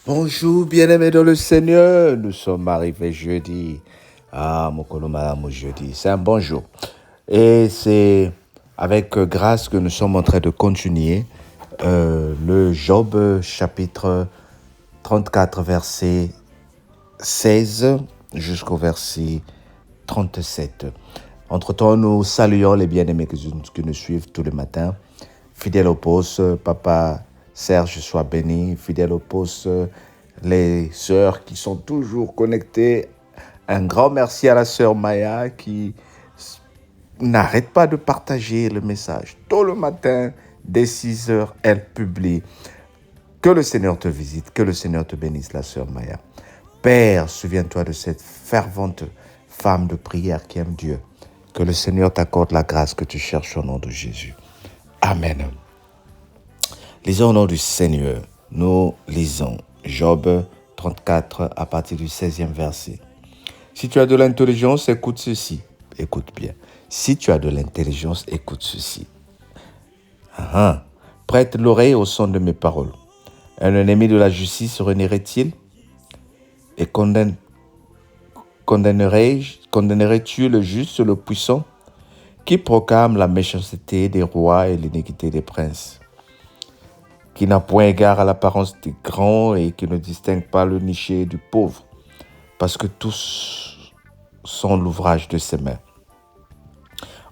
Bonjour, bien-aimés dans le Seigneur. Nous sommes arrivés jeudi. Ah, mon colomba, mon jeudi. C'est un bon jour. Et c'est avec grâce que nous sommes en train de continuer le Job chapitre 34, verset 16 jusqu'au verset 37. Entre-temps, nous saluons les bien-aimés qui nous suivent tous les matins. Fidèle au poste, Papa Serge soit béni. Fidèle au poste, les sœurs qui sont toujours connectées. Un grand merci à la sœur Maya qui n'arrête pas de partager le message. Tôt le matin, dès 6 heures, elle publie. Que le Seigneur te visite, que le Seigneur te bénisse, la sœur Maya. Père, souviens-toi de cette fervente femme de prière qui aime Dieu. Que le Seigneur t'accorde la grâce que tu cherches au nom de Jésus. Amen. Lisons au nom du Seigneur. Nous lisons Job 34 à partir du 16e verset. Si tu as de l'intelligence, écoute ceci. Écoute bien. Si tu as de l'intelligence, écoute ceci. Prête l'oreille au son de mes paroles. Un ennemi de la justice renierait-il? Et condamnerais-tu le juste, le puissant, qui proclame la méchanceté des rois et l'iniquité des princes, qui n'a point égard à l'apparence des grands et qui ne distingue pas le niché du pauvre, parce que tous sont l'ouvrage de ses mains.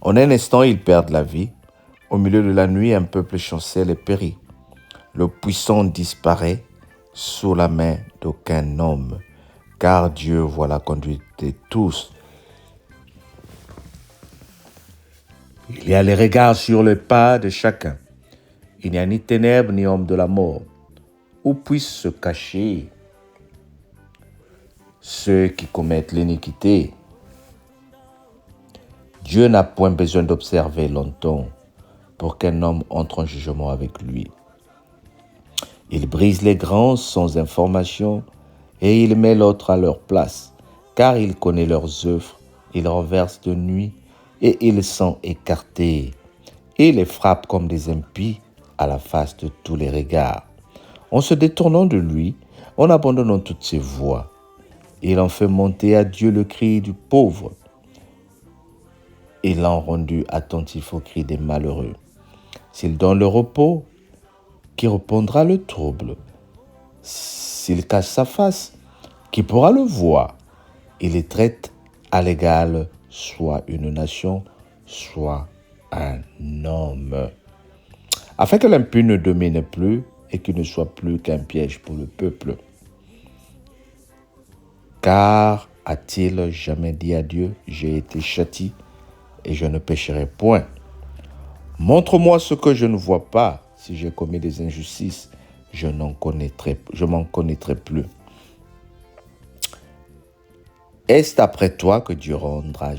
En un instant, ils perdent la vie. Au milieu de la nuit, un peuple chancelle et périt. Le puissant disparaît sous la main d'aucun homme, car Dieu voit la conduite de tous. Il y a les regards sur le pas de chacun. Il n'y a ni ténèbres ni homme de la mort, où puissent se cacher ceux qui commettent l'iniquité. Dieu n'a point besoin d'observer longtemps pour qu'un homme entre en jugement avec lui. Il brise les grands sans information et il met l'autre à leur place, car il connaît leurs œuvres, il renverse de nuit et ils sont écartés. Il les frappe comme des impies à la face de tous les regards. En se détournant de lui, en abandonnant toutes ses voies, il en fait monter à Dieu le cri du pauvre. Il l'a rendu attentif au cri des malheureux. S'il donne le repos, qui répondra le trouble? S'il cache sa face, qui pourra le voir? Il les traite à l'égal, soit une nation, soit un homme, afin que l'impie ne domine plus et qu'il ne soit plus qu'un piège pour le peuple. Car a-t-il jamais dit à Dieu, j'ai été châtié et je ne pécherai point? Montre-moi ce que je ne vois pas. Si j'ai commis des injustices, je m'en connaîtrai plus. Est-ce après toi que Dieu rendra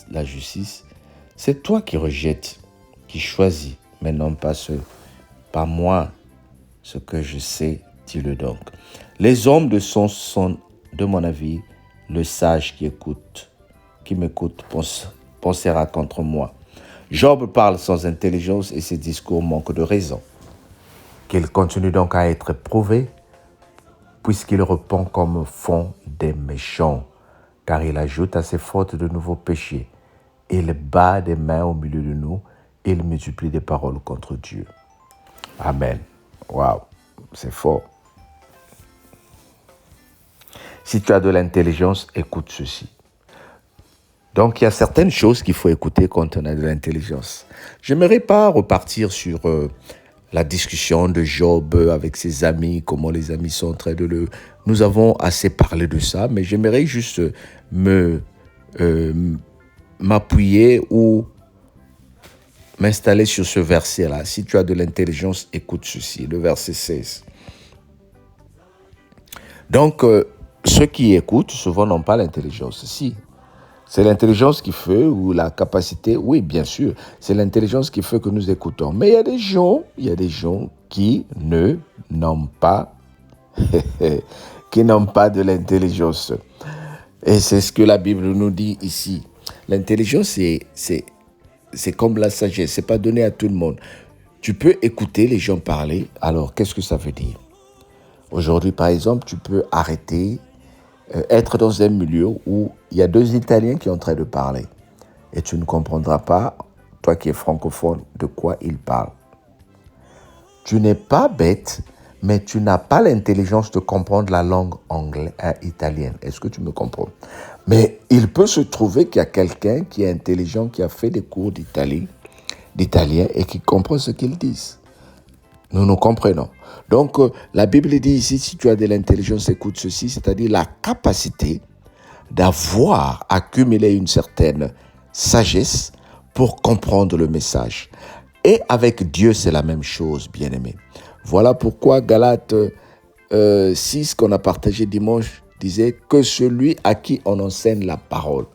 la justice? C'est toi qui rejettes, qui choisis, mais non pas moi, ce que je sais, dis-le donc. Les hommes de son sont, de mon avis, le sage qui m'écoute pensera contre moi. Job parle sans intelligence et ses discours manquent de raison. Qu'il continue donc à être prouvé, puisqu'il répond comme font des méchants, car il ajoute à ses fautes de nouveaux péchés. Il bat des mains au milieu de nous, il multiplie des paroles contre Dieu. Amen. Waouh, c'est fort. Si tu as de l'intelligence, écoute ceci. Donc, il y a certaines choses qu'il faut écouter quand on a de l'intelligence. Je n'aimerais pas repartir sur la discussion de Job avec ses amis, comment les amis sont en train de le... Nous avons assez parlé de ça, mais j'aimerais juste m'appuyer ou m'installer sur ce verset-là. Si tu as de l'intelligence, écoute ceci, le verset 16. Donc, ceux qui écoutent souvent n'ont pas l'intelligence. Si, c'est l'intelligence qui fait, ou la capacité, oui, bien sûr, c'est l'intelligence qui fait que nous écoutons. Mais il y a des gens qui n'ont pas de l'intelligence. Et c'est ce que la Bible nous dit ici. L'intelligence, c'est comme la sagesse, c'est pas donné à tout le monde. Tu peux écouter les gens parler, alors qu'est-ce que ça veut dire? Aujourd'hui, par exemple, tu peux arrêter, être dans un milieu où il y a deux Italiens qui sont en train de parler. Et tu ne comprendras pas, toi qui es francophone, de quoi ils parlent. Tu n'es pas bête, mais tu n'as pas l'intelligence de comprendre la langue italienne. Est-ce que tu me comprends? Mais il peut se trouver qu'il y a quelqu'un qui est intelligent, qui a fait des cours d'italien et qui comprend ce qu'ils disent. Nous comprenons. Donc, la Bible dit ici, si tu as de l'intelligence, écoute ceci, c'est-à-dire la capacité d'avoir accumulé une certaine sagesse pour comprendre le message. Et avec Dieu, c'est la même chose, bien-aimé. Voilà pourquoi Galates 6, qu'on a partagé dimanche, disait que celui à qui on enseigne la parole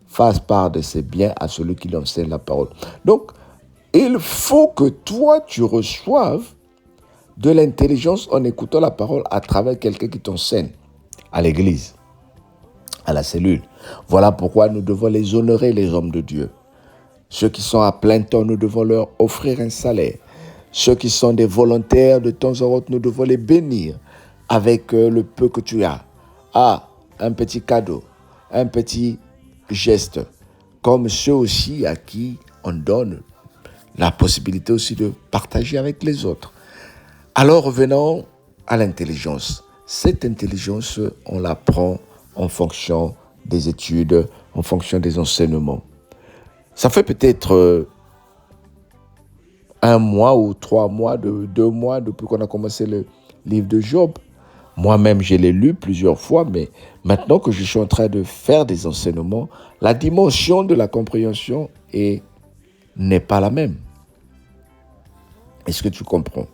fasse part de ses biens à celui qui lui enseigne la parole. Donc, il faut que toi, tu reçoives de l'intelligence en écoutant la parole à travers quelqu'un qui t'enseigne à l'église, à la cellule. Voilà pourquoi nous devons les honorer, les hommes de Dieu. Ceux qui sont à plein temps, nous devons leur offrir un salaire. Ceux qui sont des volontaires, de temps en temps, nous devons les bénir avec le peu que tu as. Un petit cadeau, un petit geste, comme ceux aussi à qui on donne la possibilité aussi de partager avec les autres. Alors revenons à l'intelligence. Cette intelligence, on la prend en fonction des études, en fonction des enseignements. Ça fait peut-être 1 mois ou 3 mois, 2 mois depuis qu'on a commencé le livre de Job. Moi-même, je l'ai lu plusieurs fois, mais maintenant que je suis en train de faire des enseignements, la dimension de la compréhension n'est pas la même. Est-ce que tu comprends?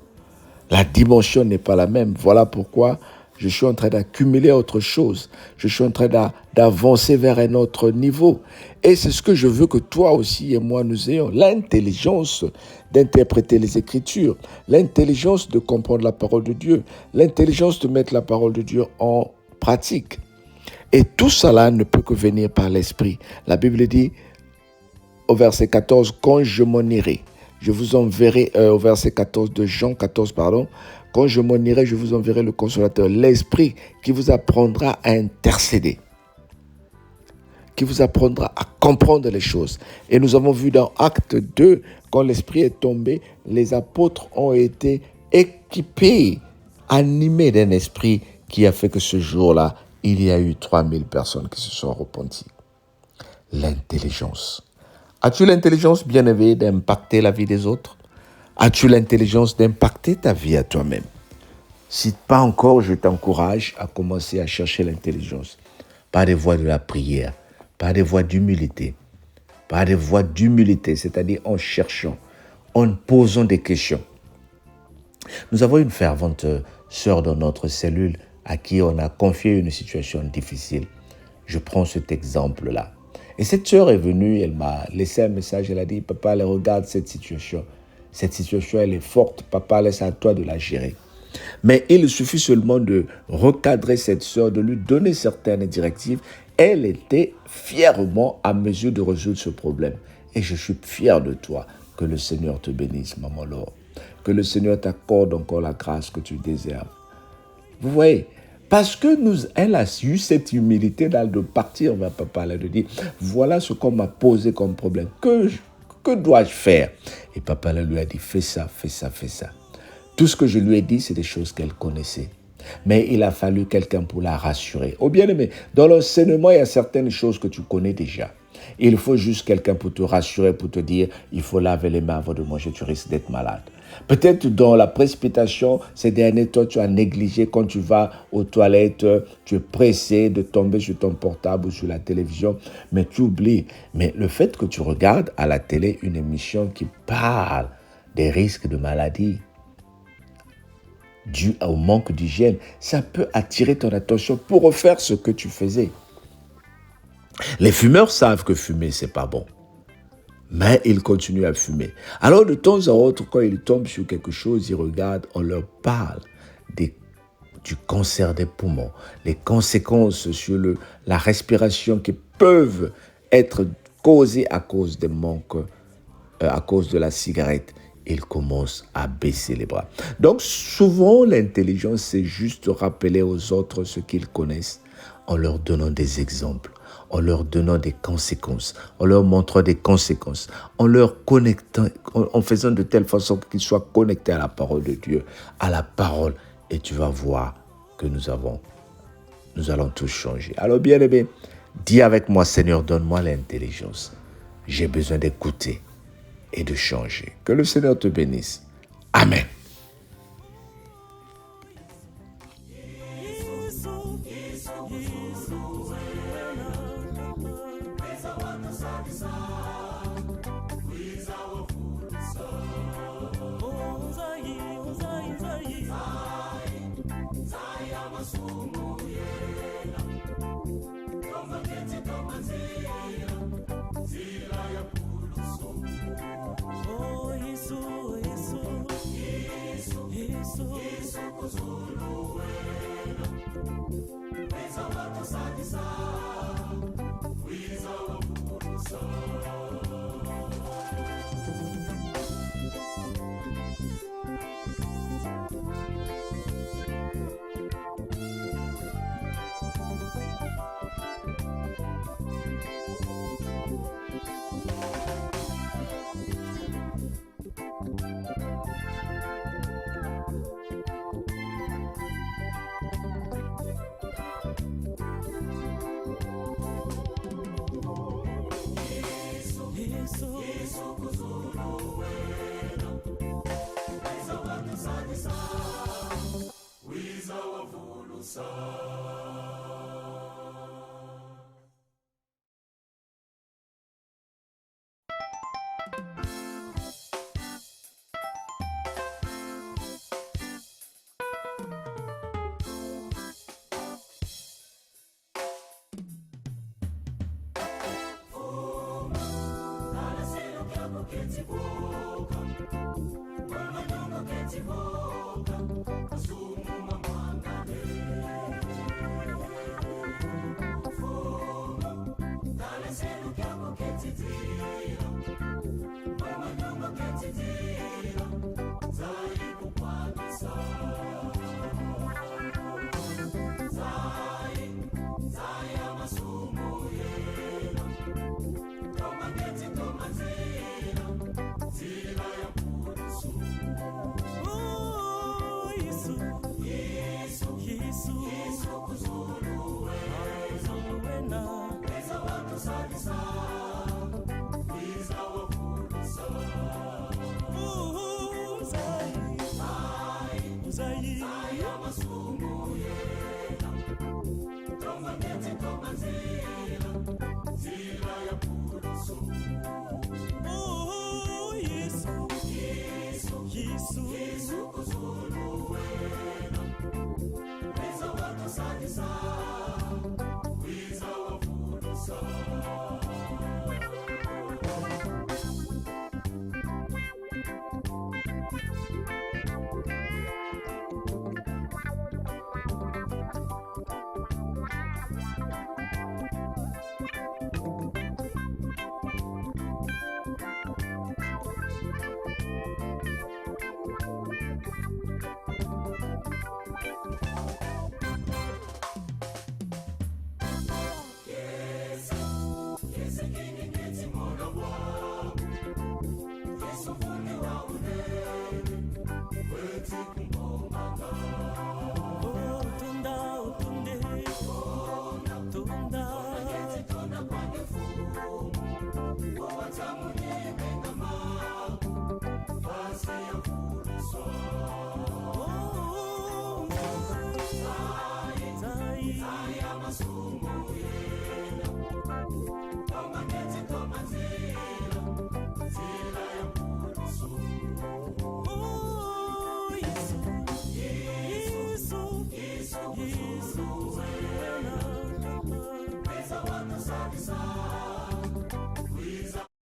La dimension n'est pas la même. Voilà pourquoi je suis en train d'accumuler autre chose. Je suis en train d'avancer vers un autre niveau. Et c'est ce que je veux que toi aussi et moi nous ayons. L'intelligence d'interpréter les Écritures. L'intelligence de comprendre la parole de Dieu. L'intelligence de mettre la parole de Dieu en pratique. Et tout cela ne peut que venir par l'Esprit. La Bible dit au verset 14, « Quand je m'en irai, je vous enverrai, au verset 14 de Jean 14, pardon, « Quand je m'en irai, je vous enverrai le consolateur, l'Esprit qui vous apprendra à intercéder, qui vous apprendra à comprendre les choses. » Et nous avons vu dans Acte 2, quand l'Esprit est tombé, les apôtres ont été équipés, animés d'un esprit qui a fait que ce jour-là, il y a eu 3000 personnes qui se sont repenties. L'intelligence. As-tu l'intelligence, bien-aimé, d'impacter la vie des autres? As-tu l'intelligence d'impacter ta vie à toi-même? Si pas encore, je t'encourage à commencer à chercher l'intelligence. Par des voies de la prière, par des voies d'humilité. Par des voies d'humilité, c'est-à-dire en cherchant, en posant des questions. Nous avons une fervente sœur dans notre cellule à qui on a confié une situation difficile. Je prends cet exemple-là. Et cette sœur est venue, elle m'a laissé un message, elle a dit, « Papa, elle regarde cette situation. Cette situation, elle est forte. Papa, laisse à toi de la gérer. » Mais il suffit seulement de recadrer cette sœur, de lui donner certaines directives. Elle était fièrement à mesure de résoudre ce problème. Et je suis fier de toi. Que le Seigneur te bénisse, maman Laure. Que le Seigneur t'accorde encore la grâce que tu désires. Vous voyez, parce que elle a eu cette humilité de partir vers papa, de dire, voilà ce qu'on m'a posé comme problème. Que dois-je faire? Et papa lui a dit, fais ça, fais ça, fais ça. Tout ce que je lui ai dit, c'est des choses qu'elle connaissait. Mais il a fallu quelqu'un pour la rassurer. Oh bien-aimé, dans l'enseignement, il y a certaines choses que tu connais déjà. Il faut juste quelqu'un pour te rassurer, pour te dire, il faut laver les mains avant de manger, tu risques d'être malade. Peut-être dans la précipitation, ces derniers temps, tu as négligé quand tu vas aux toilettes, tu es pressé de tomber sur ton portable ou sur la télévision, mais tu oublies. Mais le fait que tu regardes à la télé une émission qui parle des risques de maladie dû au manque d'hygiène, ça peut attirer ton attention pour refaire ce que tu faisais. Les fumeurs savent que fumer, c'est pas bon. Mais ils continuent à fumer. Alors, de temps en autre, quand ils tombent sur quelque chose, ils regardent, on leur parle du cancer des poumons, les conséquences sur la respiration qui peuvent être causées à cause des manques, à cause de la cigarette. ils commencent à baisser les bras. Donc souvent, l'intelligence, c'est juste rappeler aux autres ce qu'ils connaissent en leur donnant des exemples, en leur donnant des conséquences, en leur montrant des conséquences, en leur connectant, en faisant de telle façon qu'ils soient connectés à la parole de Dieu, à la parole. Et tu vas voir que nous allons tous changer. Alors bien-aimé, dis avec moi, Seigneur, donne-moi l'intelligence. J'ai besoin d'écouter et de changer. Que le Seigneur te bénisse. Amen.